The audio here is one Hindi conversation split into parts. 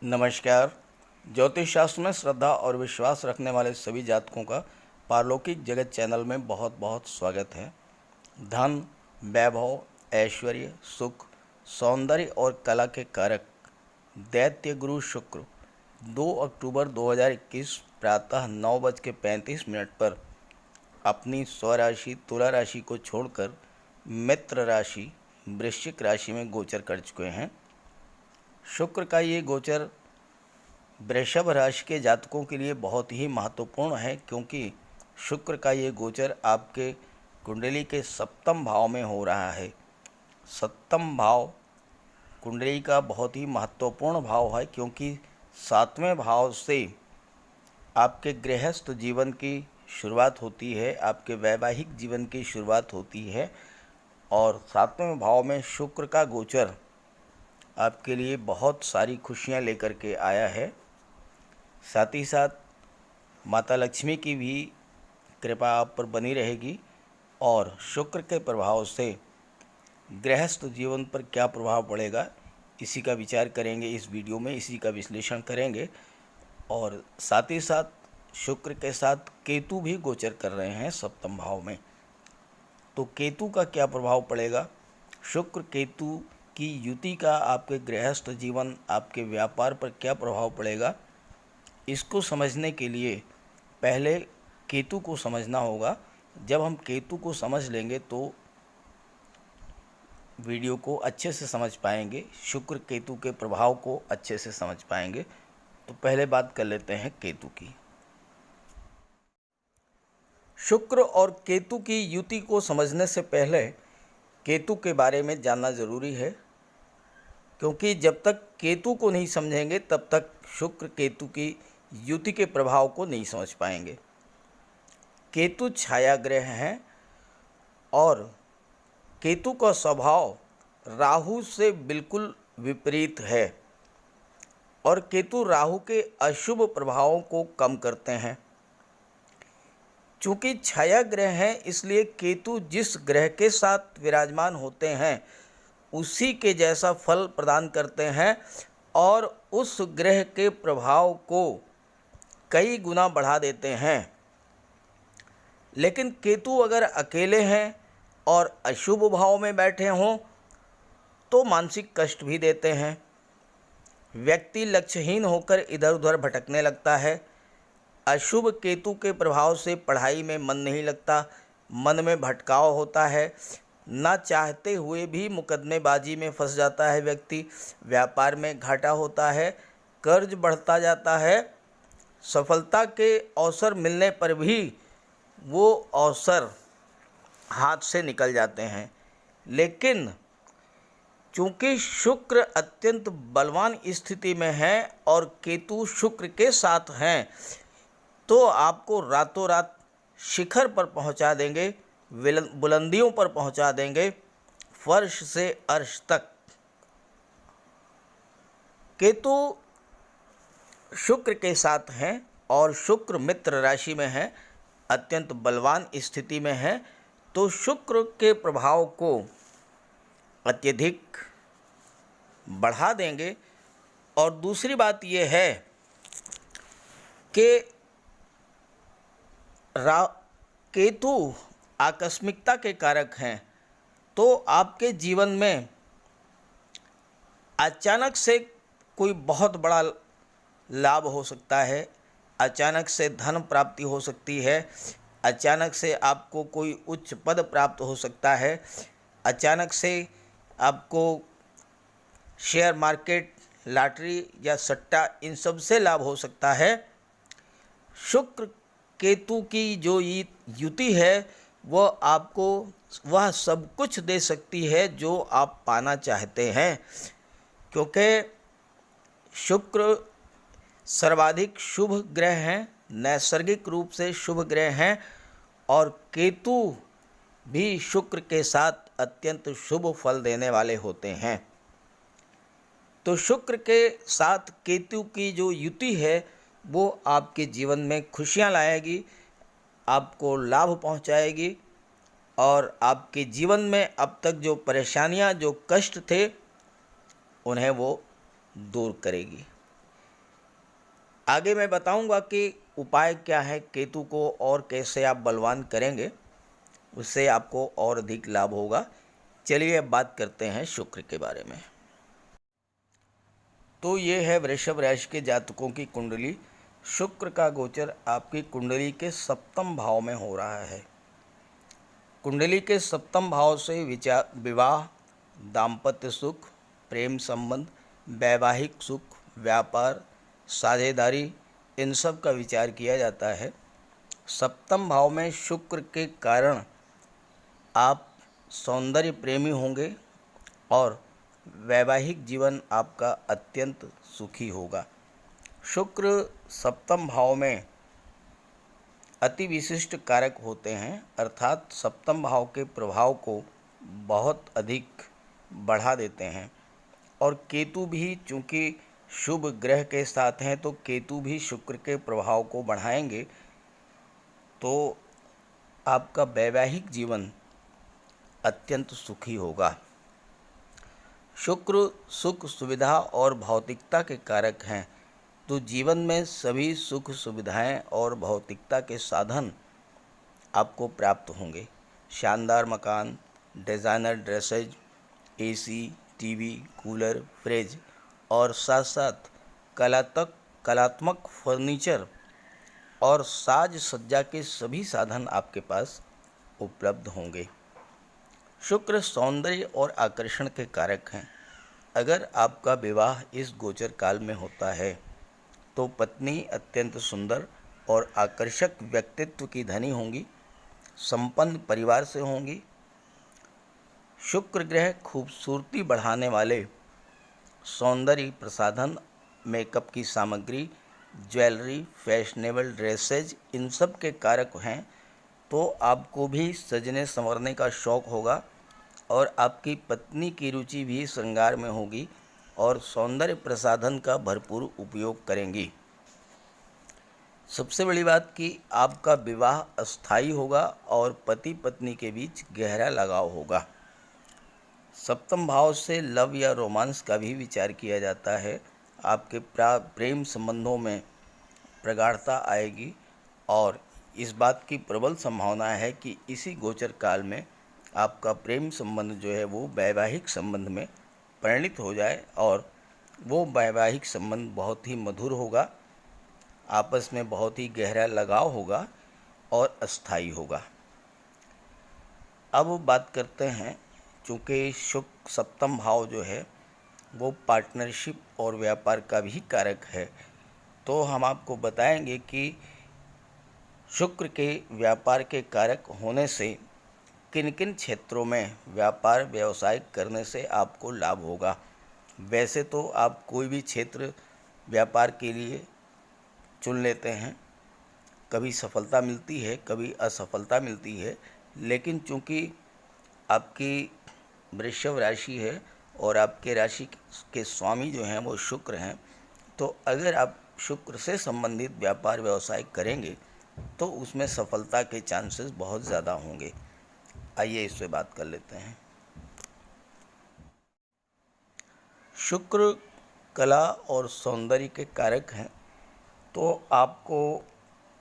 नमस्कार। ज्योतिष शास्त्र में श्रद्धा और विश्वास रखने वाले सभी जातकों का पारलौकिक जगत चैनल में बहुत बहुत स्वागत है। धन, वैभव, ऐश्वर्य, सुख, सौंदर्य और कला के कारक दैत्य गुरु शुक्र 2 अक्टूबर 2021 प्रातः 9:35 पर अपनी स्वराशि तुला राशि को छोड़कर मित्र राशि वृश्चिक राशि में गोचर कर चुके हैं। शुक्र का ये गोचर वृषभ राशि के जातकों के लिए बहुत ही महत्वपूर्ण है, क्योंकि शुक्र का ये गोचर आपके कुंडली के सप्तम भाव में हो रहा है। सप्तम भाव कुंडली का बहुत ही महत्वपूर्ण भाव है, क्योंकि 7वें भाव से आपके गृहस्थ जीवन की शुरुआत होती है, आपके वैवाहिक जीवन की शुरुआत होती है। और 7वें भाव में शुक्र का गोचर आपके लिए बहुत सारी खुशियां लेकर के आया है। साथ ही साथ माता लक्ष्मी की भी कृपा आप पर बनी रहेगी। और शुक्र के प्रभाव से गृहस्थ जीवन पर क्या प्रभाव पड़ेगा, इसी का विचार करेंगे इस वीडियो में, इसी का विश्लेषण करेंगे। और साथ ही साथ शुक्र के साथ केतु भी गोचर कर रहे हैं सप्तम भाव में। तो केतु का क्या प्रभाव पड़ेगा, शुक्र केतु की युति का आपके गृहस्थ जीवन, आपके व्यापार पर क्या प्रभाव पड़ेगा, इसको समझने के लिए पहले केतु को समझना होगा। जब हम केतु को समझ लेंगे तो वीडियो को अच्छे से समझ पाएंगे, शुक्र केतु के प्रभाव को अच्छे से समझ पाएंगे। तो पहले बात कर लेते हैं केतु की। शुक्र और केतु की युति को समझने से पहले केतु के बारे में जानना ज़रूरी है, क्योंकि जब तक केतु को नहीं समझेंगे तब तक शुक्र केतु की युति के प्रभाव को नहीं समझ पाएंगे। केतु छाया ग्रह हैं और केतु का स्वभाव राहु से बिल्कुल विपरीत है, और केतु राहु के अशुभ प्रभावों को कम करते हैं। चूँकि छाया ग्रह हैं, इसलिए केतु जिस ग्रह के साथ विराजमान होते हैं उसी के जैसा फल प्रदान करते हैं, और उस ग्रह के प्रभाव को कई गुना बढ़ा देते हैं। लेकिन केतु अगर अकेले हैं और अशुभ भाव में बैठे हों तो मानसिक कष्ट भी देते हैं। व्यक्ति लक्ष्यहीन होकर इधर उधर भटकने लगता है। अशुभ केतु के प्रभाव से पढ़ाई में मन नहीं लगता, मन में भटकाव होता है, ना चाहते हुए भी मुकदमेबाजी में फंस जाता है व्यक्ति, व्यापार में घाटा होता है, कर्ज बढ़ता जाता है, सफलता के अवसर मिलने पर भी वो अवसर हाथ से निकल जाते हैं। लेकिन चूँकि शुक्र अत्यंत बलवान स्थिति में है और केतु शुक्र के साथ हैं, तो आपको रातों रात शिखर पर पहुंचा देंगे, बुलंदियों पर पहुंचा देंगे, फर्श से अर्श तक। केतु शुक्र के साथ हैं और शुक्र मित्र राशि में है, अत्यंत बलवान स्थिति में है, तो शुक्र के प्रभाव को अत्यधिक बढ़ा देंगे। और दूसरी बात यह है कि केतु आकस्मिकता के कारक हैं, तो आपके जीवन में अचानक से कोई बहुत बड़ा लाभ हो सकता है, अचानक से धन प्राप्ति हो सकती है, अचानक से आपको कोई उच्च पद प्राप्त हो सकता है, अचानक से आपको शेयर मार्केट, लॉटरी या सट्टा, इन सब से लाभ हो सकता है। शुक्र केतु की जो युति है वह आपको वह सब कुछ दे सकती है जो आप पाना चाहते हैं, क्योंकि शुक्र सर्वाधिक शुभ ग्रह हैं, नैसर्गिक रूप से शुभ ग्रह हैं, और केतु भी शुक्र के साथ अत्यंत शुभ फल देने वाले होते हैं। तो शुक्र के साथ केतु की जो युति है वो आपके जीवन में खुशियां लाएगी, आपको लाभ पहुंचाएगी, और आपके जीवन में अब तक जो परेशानियां, जो कष्ट थे, उन्हें वो दूर करेगी। आगे मैं बताऊंगा कि उपाय क्या है केतु को और कैसे आप बलवान करेंगे, उससे आपको और अधिक लाभ होगा। चलिए अब बात करते हैं शुक्र के बारे में। तो ये है वृषभ राशि के जातकों की कुंडली। शुक्र का गोचर आपकी कुंडली के सप्तम भाव में हो रहा है। कुंडली के सप्तम भाव से विवाह, दाम्पत्य सुख, प्रेम संबंध, वैवाहिक सुख, व्यापार, साझेदारी, इन सब का विचार किया जाता है। सप्तम भाव में शुक्र के कारण आप सौंदर्य प्रेमी होंगे और वैवाहिक जीवन आपका अत्यंत सुखी होगा। शुक्र सप्तम भाव में अति विशिष्ट कारक होते हैं, अर्थात सप्तम भाव के प्रभाव को बहुत अधिक बढ़ा देते हैं। और केतु भी चूँकि शुभ ग्रह के साथ हैं तो केतु भी शुक्र के प्रभाव को बढ़ाएंगे, तो आपका वैवाहिक जीवन अत्यंत सुखी होगा। शुक्र सुख, सुविधा और भौतिकता के कारक हैं, तो जीवन में सभी सुख सुविधाएं और भौतिकता के साधन आपको प्राप्त होंगे। शानदार मकान, designer dresses, AC, TV, cooler, fridge और साथ साथ कलात्मक फर्नीचर और साज सज्जा के सभी साधन आपके पास उपलब्ध होंगे। शुक्र सौंदर्य और आकर्षण के कारक हैं। अगर आपका विवाह इस गोचर काल में होता है तो पत्नी अत्यंत सुंदर और आकर्षक व्यक्तित्व की धनी होंगी, संपन्न परिवार से होंगी। शुक्र ग्रह खूबसूरती बढ़ाने वाले सौंदर्य प्रसाधन, मेकअप की सामग्री, ज्वेलरी, फैशनेबल ड्रेसेज, इन सब के कारक हैं, तो आपको भी सजने संवरने का शौक़ होगा और आपकी पत्नी की रुचि भी श्रृंगार में होगी और सौंदर्य प्रसाधन का भरपूर उपयोग करेंगी। सबसे बड़ी बात कि आपका विवाह अस्थायी होगा और पति पत्नी के बीच गहरा लगाव होगा। सप्तम भाव से लव या रोमांस का भी विचार किया जाता है। आपके प्रेम संबंधों में प्रगाढ़ता आएगी और इस बात की प्रबल संभावना है कि इसी गोचर काल में आपका प्रेम संबंध जो है वो वैवाहिक संबंध में परिणित हो जाए और वो वैवाहिक संबंध बहुत ही मधुर होगा, आपस में बहुत ही गहरा लगाव होगा और अस्थायी होगा। अब बात करते हैं, चूँकि शुक्र सप्तम भाव जो है वो पार्टनरशिप और व्यापार का भी कारक है, तो हम आपको बताएंगे कि शुक्र के व्यापार के कारक होने से किन किन क्षेत्रों में व्यापार व्यवसाय करने से आपको लाभ होगा। वैसे तो आप कोई भी क्षेत्र व्यापार के लिए चुन लेते हैं, कभी सफलता मिलती है कभी असफलता मिलती है, लेकिन चूंकि आपकी वृषभ राशि है और आपके राशि के स्वामी जो हैं वो शुक्र हैं, तो अगर आप शुक्र से संबंधित व्यापार व्यवसाय करेंगे तो उसमें सफलता के चांसेस बहुत ज़्यादा होंगे। आइए इस पे बात कर लेते हैं। शुक्र कला और सौंदर्य के कारक हैं, तो आपको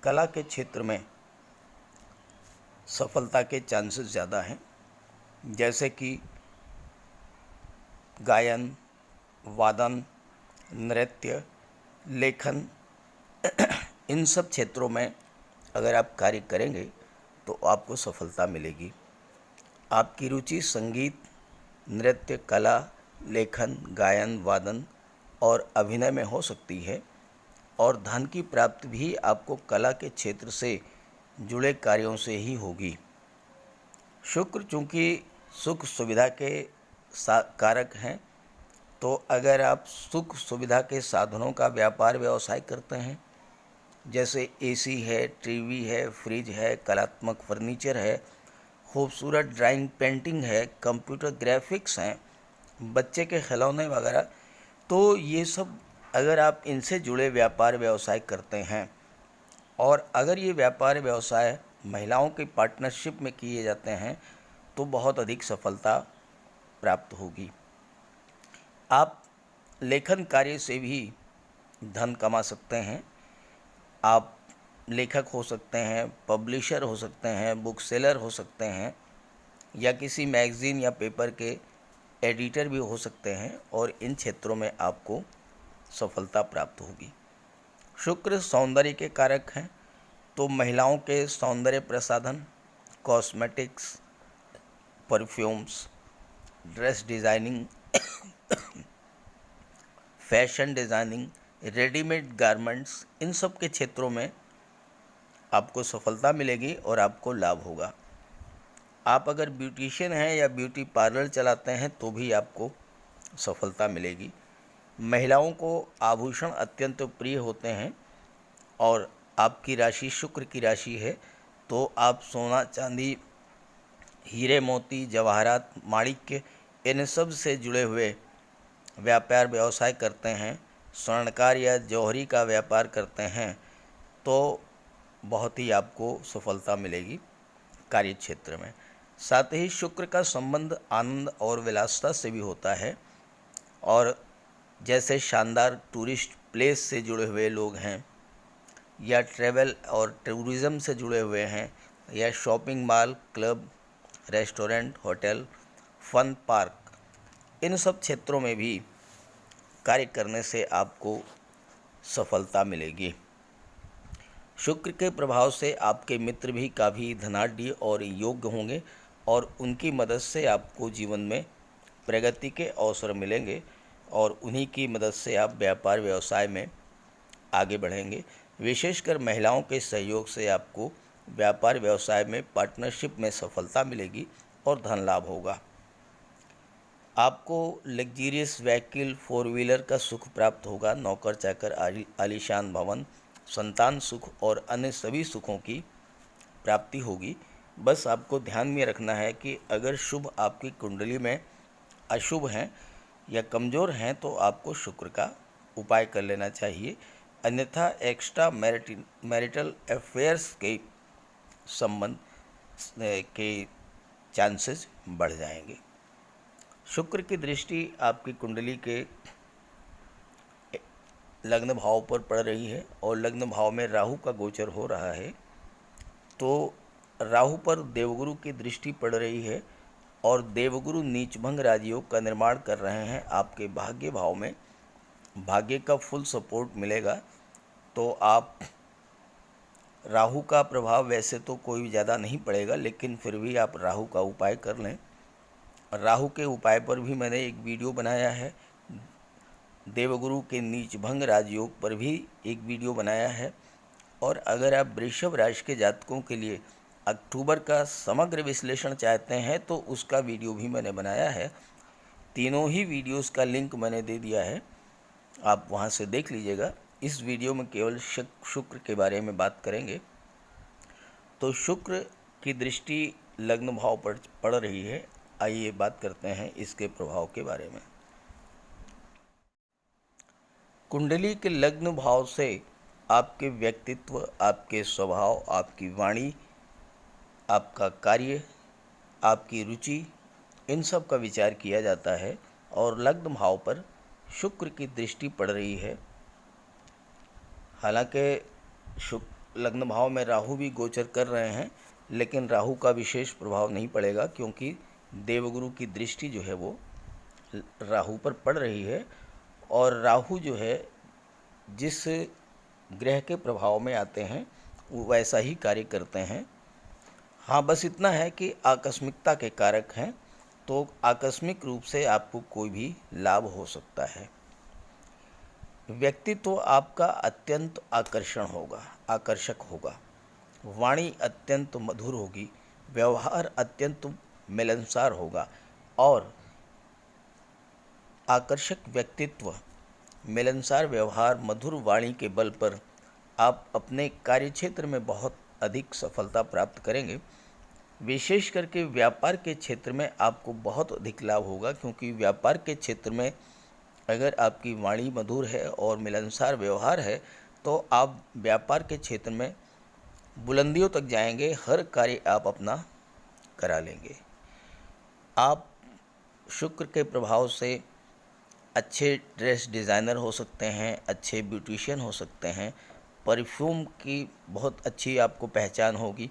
कला के क्षेत्र में सफलता के चांसेस ज़्यादा हैं, जैसे कि गायन, वादन, नृत्य, लेखन, इन सब क्षेत्रों में अगर आप कार्य करेंगे तो आपको सफलता मिलेगी। आपकी रुचि संगीत, नृत्य, कला, लेखन, गायन, वादन और अभिनय में हो सकती है और धन की प्राप्ति भी आपको कला के क्षेत्र से जुड़े कार्यों से ही होगी। शुक्र चूँकि सुख सुविधा के कारक हैं, तो अगर आप सुख सुविधा के साधनों का व्यापार व्यवसाय करते हैं, जैसे एसी है, टीवी है, फ्रिज है, कलात्मक फर्नीचर है, खूबसूरत ड्राइंग पेंटिंग है, कंप्यूटर ग्राफिक्स हैं, बच्चे के खिलौने वगैरह, तो ये सब अगर आप इनसे जुड़े व्यापार व्यवसाय करते हैं और अगर ये व्यापार व्यवसाय महिलाओं के पार्टनरशिप में किए जाते हैं तो बहुत अधिक सफलता प्राप्त होगी। आप लेखन कार्य से भी धन कमा सकते हैं, आप लेखक हो सकते हैं, पब्लिशर हो सकते हैं, बुक सेलर हो सकते हैं, या किसी मैगज़ीन या पेपर के एडिटर भी हो सकते हैं, और इन क्षेत्रों में आपको सफलता प्राप्त होगी। शुक्र सौंदर्य के कारक हैं, तो महिलाओं के सौंदर्य प्रसाधन, cosmetics, perfumes, dress designing, fashion designing, readymade garments, इन सब के क्षेत्रों में आपको सफलता मिलेगी और आपको लाभ होगा। आप अगर ब्यूटिशियन हैं या ब्यूटी पार्लर चलाते हैं तो भी आपको सफलता मिलेगी। महिलाओं को आभूषण अत्यंत प्रिय होते हैं, और आपकी राशि शुक्र की राशि है, तो आप सोना चांदी, हीरे मोती, जवाहरात, माणिक्य, इन सब से जुड़े हुए व्यापार व्यवसाय करते हैं, स्वर्णकार या जौहरी का व्यापार करते हैं, तो बहुत ही आपको सफलता मिलेगी कार्य क्षेत्र में। साथ ही शुक्र का संबंध आनंद और विलासिता से भी होता है, और जैसे शानदार टूरिस्ट प्लेस से जुड़े हुए लोग हैं, या ट्रैवल और टूरिज़्म से जुड़े हुए हैं, या shopping mall, club, restaurant, hotel, fun park, इन सब क्षेत्रों में भी कार्य करने से आपको सफलता मिलेगी। शुक्र के प्रभाव से आपके मित्र भी काफ़ी धनाढ्य और योग्य होंगे, और उनकी मदद से आपको जीवन में प्रगति के अवसर मिलेंगे, और उन्हीं की मदद से आप व्यापार व्यवसाय में आगे बढ़ेंगे। विशेषकर महिलाओं के सहयोग से आपको व्यापार व्यवसाय में पार्टनरशिप में सफलता मिलेगी और धन लाभ होगा। आपको लग्जीरियस व्हीकल, फोर व्हीलर का सुख प्राप्त होगा। नौकर चाकर, आलीशान भवन, संतान सुख और अन्य सभी सुखों की प्राप्ति होगी। बस आपको ध्यान में रखना है कि अगर शुभ आपकी कुंडली में अशुभ हैं या कमज़ोर हैं तो आपको शुक्र का उपाय कर लेना चाहिए, अन्यथा एक्स्ट्रा मैरिटल अफेयर्स के संबंध के चांसेस बढ़ जाएंगे। शुक्र की दृष्टि आपकी कुंडली के लग्न भाव पर पड़ रही है, और लग्न भाव में राहु का गोचर हो रहा है, तो राहु पर देवगुरु की दृष्टि पड़ रही है, और देवगुरु नीचभंग राजयोग का निर्माण कर रहे हैं। आपके भाग्य भाव में भाग्य का फुल सपोर्ट मिलेगा, तो आप राहु का प्रभाव वैसे तो कोई ज़्यादा नहीं पड़ेगा, लेकिन फिर भी आप राहु का उपाय कर लें। राहु के उपाय पर भी मैंने एक वीडियो बनाया है, देवगुरु के नीचभंग राजयोग पर भी एक वीडियो बनाया है, और अगर आप वृषभ राशि के जातकों के लिए अक्टूबर का समग्र विश्लेषण चाहते हैं तो उसका वीडियो भी मैंने बनाया है। तीनों ही वीडियोस का लिंक मैंने दे दिया है, आप वहां से देख लीजिएगा। इस वीडियो में केवल शुक्र के बारे में बात करेंगे। तो शुक्र की दृष्टि लग्न भाव पर पड़ रही है। आइए बात करते हैं इसके प्रभाव के बारे में। कुंडली के लग्न भाव से आपके व्यक्तित्व, आपके स्वभाव, आपकी वाणी, आपका कार्य, आपकी रुचि, इन सब का विचार किया जाता है, और लग्न भाव पर शुक्र की दृष्टि पड़ रही है। हालांकि शुक्र लग्न भाव में राहु भी गोचर कर रहे हैं, लेकिन राहु का विशेष प्रभाव नहीं पड़ेगा, क्योंकि देवगुरु की दृष्टि जो है वो राहु पर पड़ रही है, और राहु जो है जिस ग्रह के प्रभाव में आते हैं वो वैसा ही कार्य करते हैं। हाँ, बस इतना है कि आकस्मिकता के कारक हैं, तो आकस्मिक रूप से आपको कोई भी लाभ हो सकता है। व्यक्तित्व आपका अत्यंत आकर्षक होगा, वाणी अत्यंत मधुर होगी, व्यवहार अत्यंत मिलनसार होगा, और आकर्षक व्यक्तित्व, मिलनसार व्यवहार, मधुर वाणी के बल पर आप अपने कार्यक्षेत्र में बहुत अधिक सफलता प्राप्त करेंगे। विशेष करके व्यापार के क्षेत्र में आपको बहुत अधिक लाभ होगा, क्योंकि व्यापार के क्षेत्र में अगर आपकी वाणी मधुर है और मिलनसार व्यवहार है तो आप व्यापार के क्षेत्र में बुलंदियों तक जाएंगे, हर कार्य आप अपना करा लेंगे। आप शुक्र के प्रभाव से अच्छे ड्रेस डिज़ाइनर हो सकते हैं, अच्छे ब्यूटिशियन हो सकते हैं, परफ्यूम की बहुत अच्छी आपको पहचान होगी।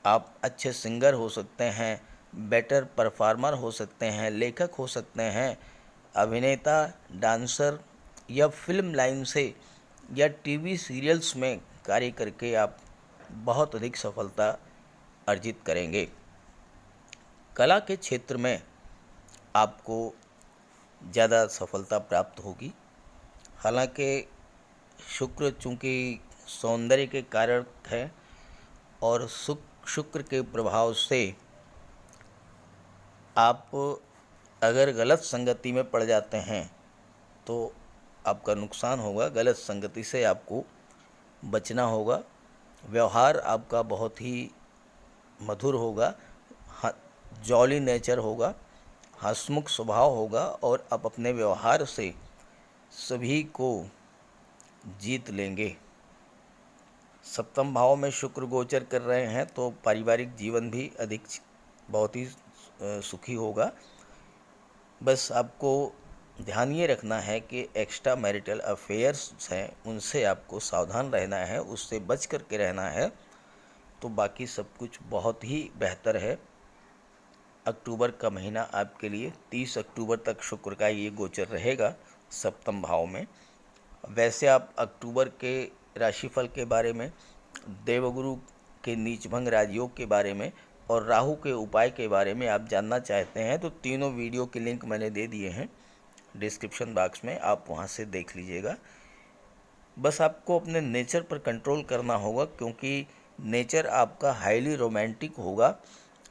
आप अच्छे सिंगर हो सकते हैं, बेटर परफॉर्मर हो सकते हैं, लेखक हो सकते हैं, अभिनेता, डांसर या फिल्म लाइन से या टीवी सीरियल्स में कार्य करके आप बहुत अधिक सफलता अर्जित करेंगे। कला के क्षेत्र में आपको ज़्यादा सफलता प्राप्त होगी। हालांकि शुक्र चूँकि सौंदर्य के कारक है और शुक्र के प्रभाव से आप अगर गलत संगति में पड़ जाते हैं तो आपका नुकसान होगा। गलत संगति से आपको बचना होगा। व्यवहार आपका बहुत ही मधुर होगा, जॉली नेचर होगा, हंसमुख स्वभाव होगा और आप अपने व्यवहार से सभी को जीत लेंगे। सप्तम भाव में शुक्र गोचर कर रहे हैं तो पारिवारिक जीवन भी अधिक बहुत ही सुखी होगा। बस आपको ध्यान ये रखना है कि एक्स्ट्रा मैरिटल अफेयर्स हैं उनसे आपको सावधान रहना है, उससे बच कर के रहना है। तो बाकी सब कुछ बहुत ही बेहतर है। अक्टूबर का महीना आपके लिए 30 अक्टूबर तक शुक्र का ये गोचर रहेगा सप्तम भाव में। वैसे आप अक्टूबर के राशिफल के बारे में, देवगुरु के नीचभंग राजयोग के बारे में और राहु के उपाय के बारे में आप जानना चाहते हैं तो तीनों वीडियो के लिंक मैंने दे दिए हैं डिस्क्रिप्शन बॉक्स में, आप वहां से देख लीजिएगा। बस आपको अपने नेचर पर कंट्रोल करना होगा क्योंकि नेचर आपका हाईली रोमांटिक होगा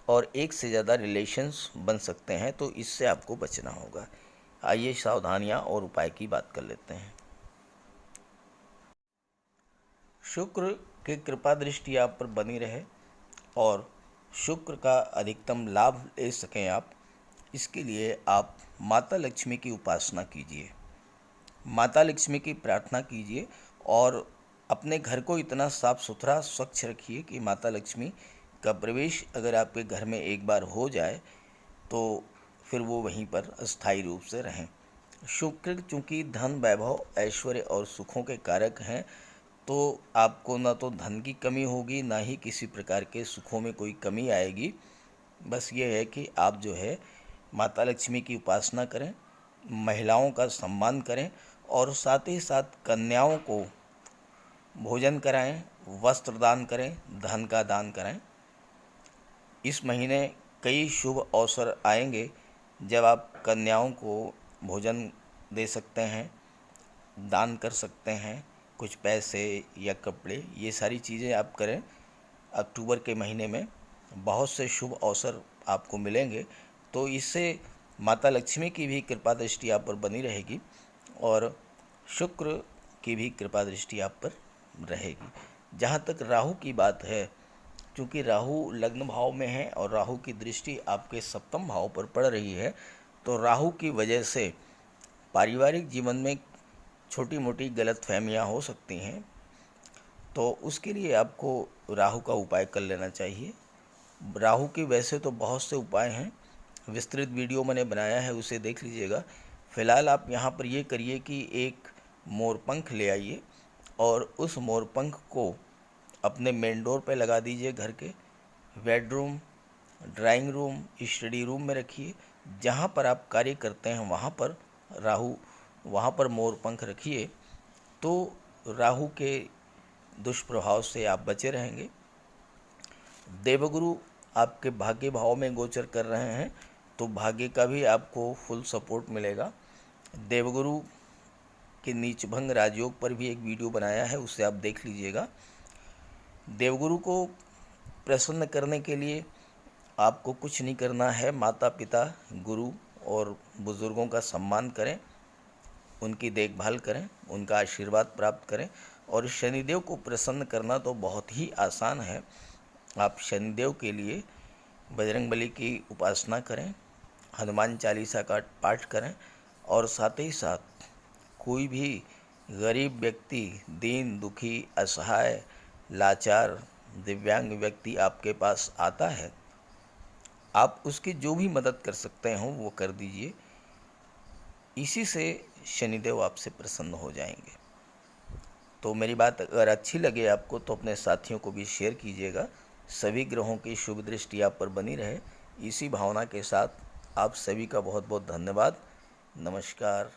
और एक से ज़्यादा रिलेशंस बन सकते हैं, तो इससे आपको बचना होगा। आइए सावधानियां और उपाय की बात कर लेते हैं। शुक्र की कृपा दृष्टि आप पर बनी रहे और शुक्र का अधिकतम लाभ ले सकें आप, इसके लिए आप माता लक्ष्मी की उपासना कीजिए, माता लक्ष्मी की प्रार्थना कीजिए और अपने घर को इतना साफ सुथरा स्वच्छ रखिए कि माता लक्ष्मी का प्रवेश अगर आपके घर में एक बार हो जाए तो फिर वो वहीं पर अस्थायी रूप से रहें। शुक्र चूँकि धन, वैभव, ऐश्वर्य और सुखों के कारक हैं तो आपको ना तो धन की कमी होगी, ना ही किसी प्रकार के सुखों में कोई कमी आएगी। बस ये है कि आप जो है माता लक्ष्मी की उपासना करें, महिलाओं का सम्मान करें और साथ ही साथ कन्याओं को भोजन कराएं, वस्त्र दान करें, धन का दान कराएं। इस महीने कई शुभ अवसर आएंगे जब आप कन्याओं को भोजन दे सकते हैं, दान कर सकते हैं, कुछ पैसे या कपड़े, ये सारी चीज़ें आप करें। अक्टूबर के महीने में बहुत से शुभ अवसर आपको मिलेंगे, तो इससे माता लक्ष्मी की भी कृपा दृष्टि आप पर बनी रहेगी और शुक्र की भी कृपा दृष्टि आप पर रहेगी। जहाँ तक राहु की बात है, क्योंकि राहु लग्न भाव में है और राहु की दृष्टि आपके सप्तम भाव पर पड़ रही है, तो राहु की वजह से पारिवारिक जीवन में छोटी मोटी गलतफहमियां हो सकती हैं, तो उसके लिए आपको राहु का उपाय कर लेना चाहिए। राहु के वैसे तो बहुत से उपाय हैं, विस्तृत वीडियो मैंने बनाया है, उसे देख लीजिएगा। फ़िलहाल आप यहाँ पर ये करिए कि एक मोरपंख ले आइए और उस मोरपंख को अपने मेन डोर पे लगा दीजिए। घर के bedroom, drawing room, study room में रखिए। जहाँ पर आप कार्य करते हैं वहाँ पर मोरपंख रखिए, तो राहु के दुष्प्रभाव से आप बचे रहेंगे। देवगुरु आपके भाग्य भाव में गोचर कर रहे हैं, तो भाग्य का भी आपको फुल सपोर्ट मिलेगा। देवगुरु के नीचभंग राजयोग पर भी एक वीडियो बनाया है, उसे आप देख लीजिएगा। देवगुरु को प्रसन्न करने के लिए आपको कुछ नहीं करना है, माता पिता, गुरु और बुज़ुर्गों का सम्मान करें, उनकी देखभाल करें, उनका आशीर्वाद प्राप्त करें। और शनिदेव को प्रसन्न करना तो बहुत ही आसान है। आप शनिदेव के लिए बजरंगबली की उपासना करें, हनुमान चालीसा का पाठ करें और साथ ही साथ कोई भी गरीब व्यक्ति, दीन दुखी, असहाय, लाचार, दिव्यांग व्यक्ति आपके पास आता है, आप उसकी जो भी मदद कर सकते हो वो कर दीजिए। इसी से शनिदेव आपसे प्रसन्न हो जाएंगे। तो मेरी बात अगर अच्छी लगे आपको तो अपने साथियों को भी शेयर कीजिएगा। सभी ग्रहों की शुभ दृष्टि आप पर बनी रहे, इसी भावना के साथ आप सभी का बहुत बहुत धन्यवाद। नमस्कार।